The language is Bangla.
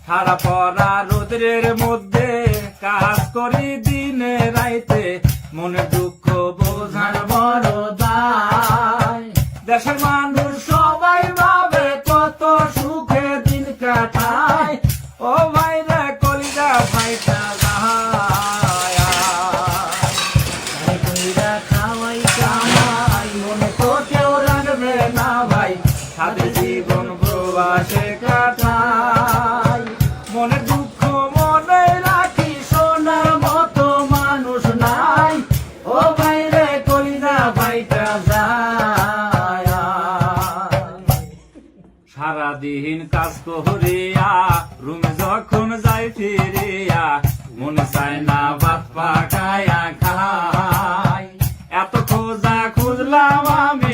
সারা পড়া রোদ্রের মধ্যে কাজ করি দিনে রাইতে, মনে দুঃখ বোঝার বড় দায়। দেশের মানুষ সবাই ভাবে কত সুখে দিন কাটায়, ও ভাই রে কলিজা ভাইটা যায়। কইরা খাওয়াই কামাই মনে তো কেউ রাখবে না ভাই, সাথে জীবন প্রবাসে কাটাই। মনে দুঃখ মনে রাখি, সোনার মতো মানুষ নাই, ও ভাই রে কলিজা ভাইটা যায়। সারাদিন কাজ করিয়া রুমে যখন যাই ফিরিয়া, মনে চায় না ভাত পাকায়া খাই। এত খোঁজা খুঁজলাম আমি